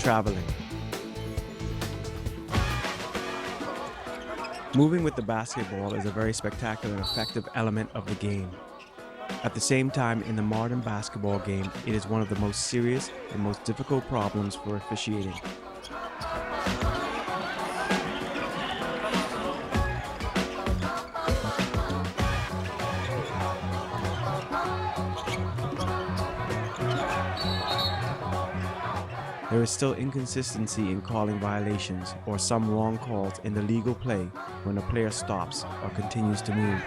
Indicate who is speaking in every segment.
Speaker 1: Traveling. Moving with the basketball is a very spectacular and effective element of the game. At the same time, in the modern basketball game, it is one of the most serious and most difficult problems for officiating. There is still inconsistency in calling violations or some wrong calls in the legal play when a player stops or continues to move.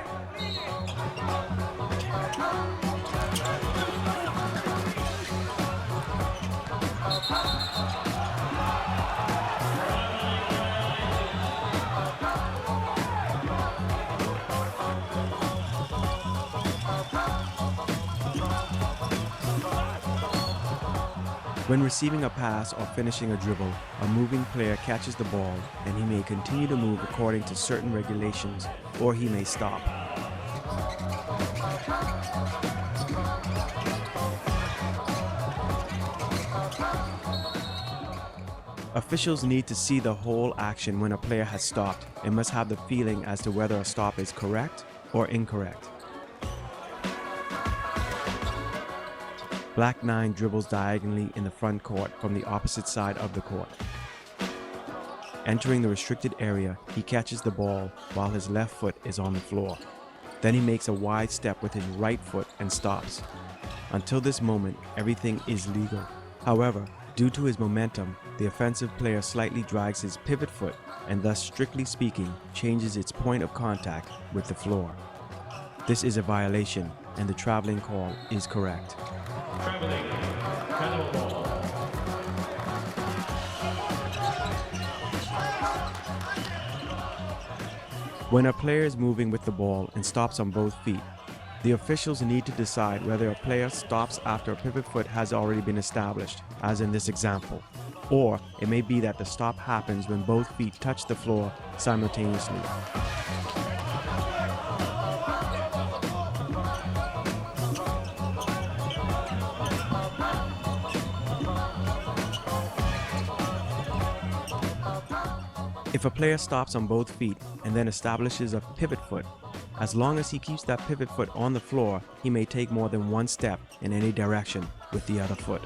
Speaker 1: When receiving a pass or finishing a dribble, a moving player catches the ball and he may continue to move according to certain regulations, or he may stop. Officials need to see the whole action when a player has stopped and must have the feeling as to whether a stop is correct or incorrect. Black 9 dribbles diagonally in the front court from the opposite side of the court. Entering the restricted area, he catches the ball while his left foot is on the floor. Then he makes a wide step with his right foot and stops. Until this moment, everything is legal. However, due to his momentum, the offensive player slightly drags his pivot foot and thus, strictly speaking, changes its point of contact with the floor. This is a violation and the traveling call is correct.
Speaker 2: Traveling, travel ball.
Speaker 1: When a player is moving with the ball and stops on both feet, the officials need to decide whether a player stops after a pivot foot has already been established, as in this example, or it may be that the stop happens when both feet touch the floor simultaneously. If a player stops on both feet and then establishes a pivot foot, as long as he keeps that pivot foot on the floor, he may take more than one step in any direction with the other foot.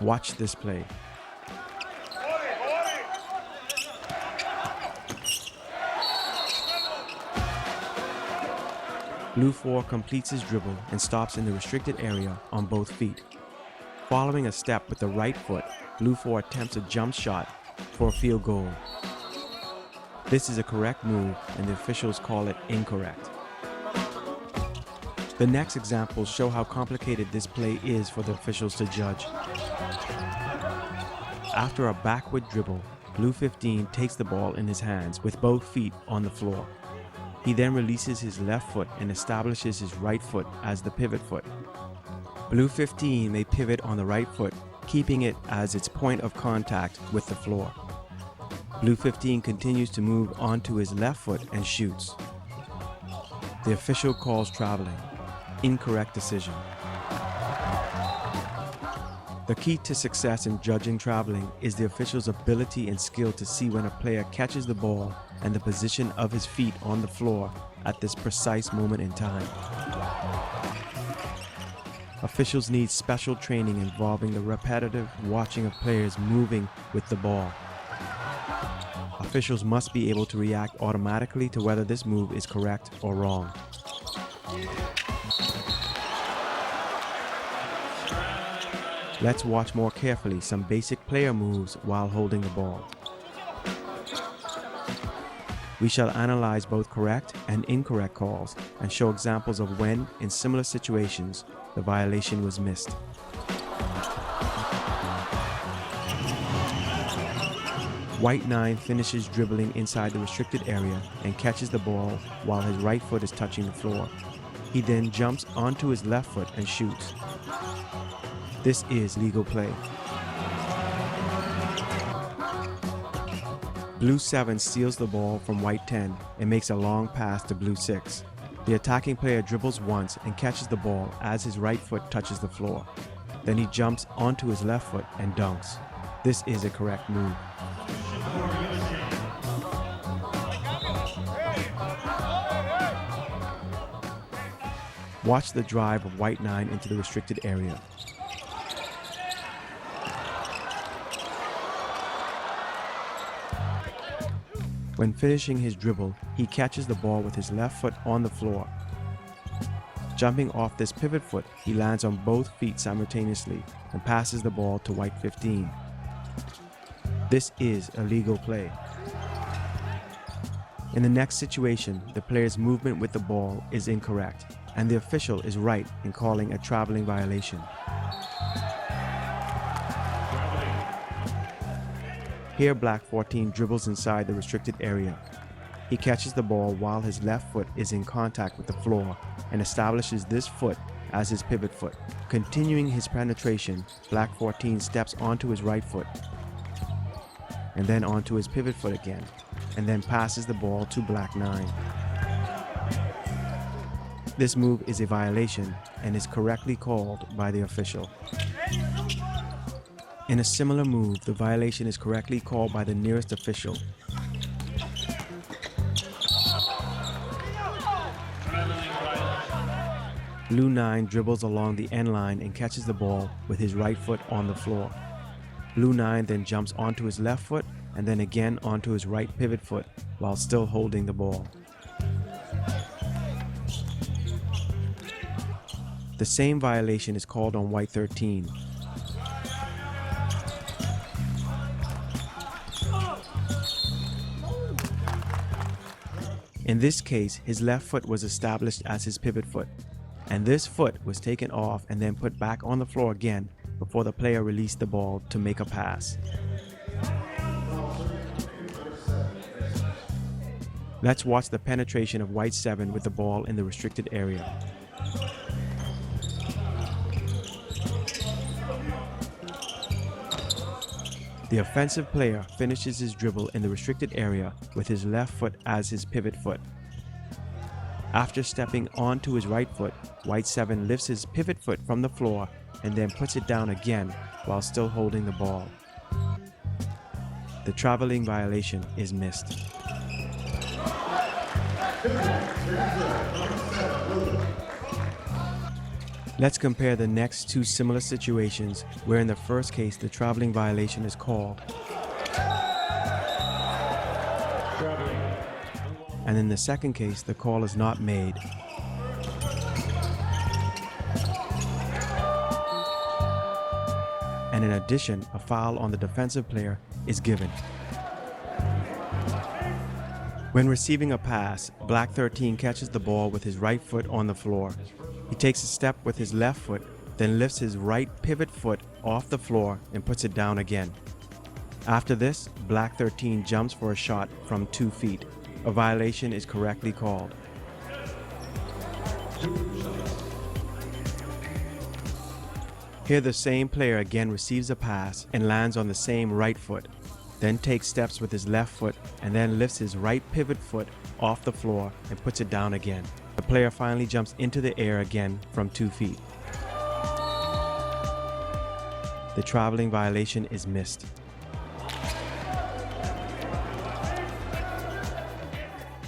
Speaker 1: Watch this play. Blue 4 completes his dribble and stops in the restricted area on both feet. Following a step with the right foot, Blue 4 attempts a jump shot for a field goal. This is a correct move and the officials call it incorrect. The next examples show how complicated this play is for the officials to judge. After a backward dribble, Blue 15 takes the ball in his hands with both feet on the floor. He then releases his left foot and establishes his right foot as the pivot foot. Blue 15 may pivot on the right foot, keeping it as its point of contact with the floor. Blue 15 continues to move onto his left foot and shoots. The official calls traveling. Incorrect decision. The key to success in judging traveling is the official's ability and skill to see when a player catches the ball and the position of his feet on the floor at this precise moment in time. Officials need special training involving the repetitive watching of players moving with the ball. Officials must be able to react automatically to whether this move is correct or wrong. Let's watch more carefully some basic player moves while holding the ball. We shall analyze both correct and incorrect calls and show examples of when, in similar situations, the violation was missed. White 9 finishes dribbling inside the restricted area and catches the ball while his right foot is touching the floor. He then jumps onto his left foot and shoots. This is legal play. Blue 7 steals the ball from White 10 and makes a long pass to Blue 6. The attacking player dribbles once and catches the ball as his right foot touches the floor. Then he jumps onto his left foot and dunks. This is a correct move. Watch the drive of White 9 into the restricted area. When finishing his dribble, he catches the ball with his left foot on the floor. Jumping off this pivot foot, he lands on both feet simultaneously and passes the ball to White 15. This is a legal play. In the next situation, the player's movement with the ball is incorrect, and the official is right in calling a traveling violation. Here, Black 14 dribbles inside the restricted area. He catches the ball while his left foot is in contact with the floor and establishes this foot as his pivot foot. Continuing his penetration, Black 14 steps onto his right foot and then onto his pivot foot again, and then passes the ball to Black 9. This move is a violation and is correctly called by the official. In a similar move, the violation is correctly called by the nearest official. Blue 9 dribbles along the end line and catches the ball with his right foot on the floor. Blue 9 then jumps onto his left foot and then again onto his right pivot foot while still holding the ball. The same violation is called on White 13. In this case, his left foot was established as his pivot foot, and this foot was taken off and then put back on the floor again before the player released the ball to make a pass. Let's watch the penetration of White 7 with the ball in the restricted area. The offensive player finishes his dribble in the restricted area with his left foot as his pivot foot. After stepping onto his right foot, White 7 lifts his pivot foot from the floor and then puts it down again while still holding the ball. The traveling violation is missed. Let's compare the next two similar situations where in the first case the traveling violation is called, and in the second case the call is not made. And in addition, a foul on the defensive player is given. When receiving a pass, Black 13 catches the ball with his right foot on the floor. He takes a step with his left foot, then lifts his right pivot foot off the floor and puts it down again. After this, Black 13 jumps for a shot from 2 feet. A violation is correctly called. Here the same player again receives a pass and lands on the same right foot, then takes steps with his left foot and then lifts his right pivot foot off the floor and puts it down again. The player finally jumps into the air again from 2 feet. The traveling violation is missed.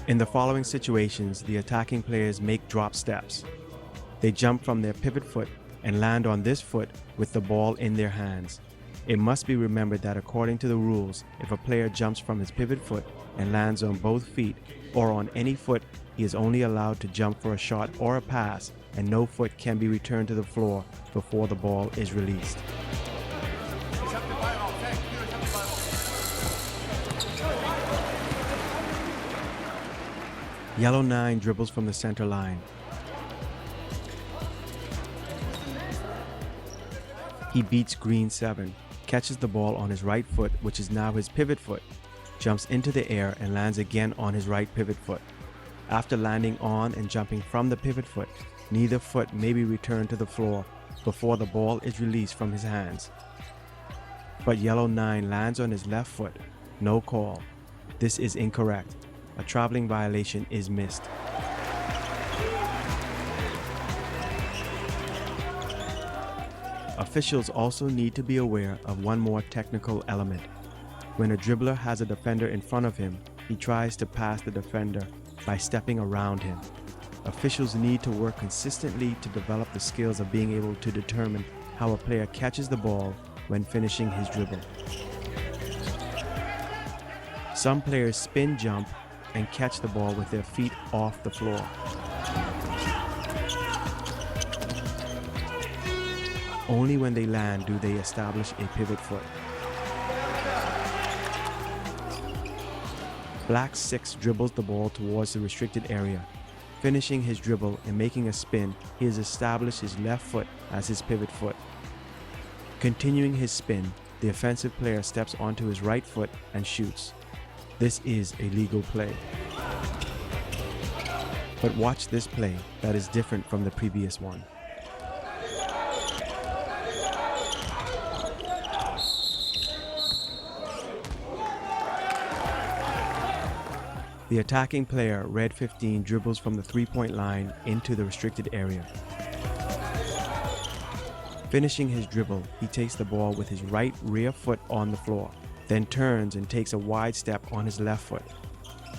Speaker 1: In the following situations, the attacking players make drop steps. They jump from their pivot foot and land on this foot with the ball in their hands. It must be remembered that according to the rules, if a player jumps from his pivot foot and lands on both feet or on any foot, he is only allowed to jump for a shot or a pass, and no foot can be returned to the floor before the ball is released. Yellow 9 dribbles from the center line. He beats Green 7, catches the ball on his right foot, which is now his pivot foot, jumps into the air and lands again on his right pivot foot. After landing on and jumping from the pivot foot, neither foot may be returned to the floor before the ball is released from his hands. But Yellow 9 lands on his left foot. No call. This is incorrect. A traveling violation is missed. Officials also need to be aware of one more technical element. When a dribbler has a defender in front of him, he tries to pass the defender by stepping around him. Officials need to work consistently to develop the skills of being able to determine how a player catches the ball when finishing his dribble. Some players spin jump and catch the ball with their feet off the floor. Only when they land do they establish a pivot foot. Black 6 dribbles the ball towards the restricted area. Finishing his dribble and making a spin, he has established his left foot as his pivot foot. Continuing his spin, the offensive player steps onto his right foot and shoots. This is a legal play. But watch this play that is different from the previous one. The attacking player, red 15, dribbles from the three-point line into the restricted area. Finishing his dribble, he takes the ball with his right rear foot on the floor, then turns and takes a wide step on his left foot.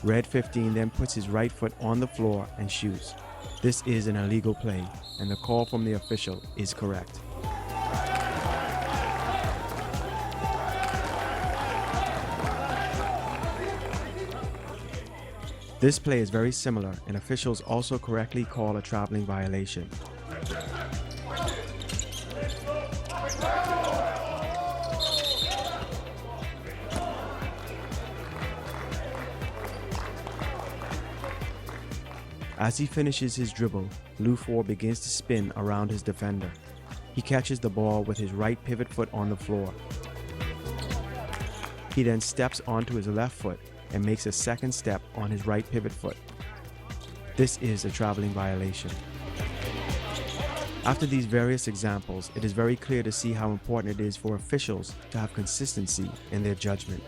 Speaker 1: Red 15 then puts his right foot on the floor and shoots. This is an illegal play, and the call from the official is correct. This play is very similar, and officials also correctly call a traveling violation. As he finishes his dribble, Blue 4 begins to spin around his defender. He catches the ball with his right pivot foot on the floor. He then steps onto his left foot and makes a second step on his right pivot foot. This is a traveling violation. After these various examples, it is very clear to see how important it is for officials to have consistency in their judgment.